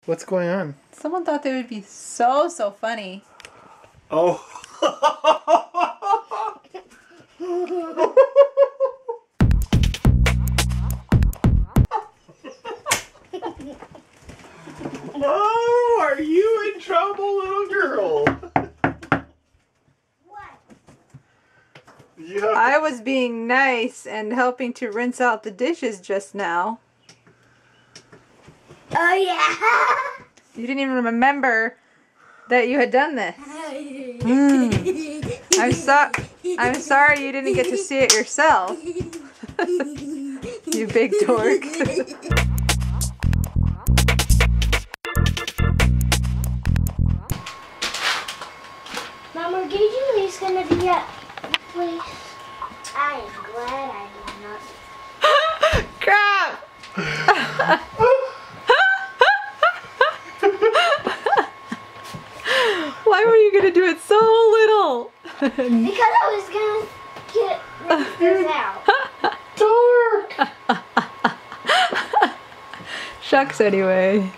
What's going on? Someone thought they would be so funny. Oh. Oh, are you in trouble, little girl? What? I was being nice and helping to rinse out the dishes just now. Oh yeah. You didn't even remember that you had done this. I'm sorry you didn't get to see it yourself. You big dork. Mom, are Gage and Lee's gonna be at the place? I am glad I did not. Crap! Why were you gonna do it so little? Because I was gonna get this out. Dork! Shucks anyway.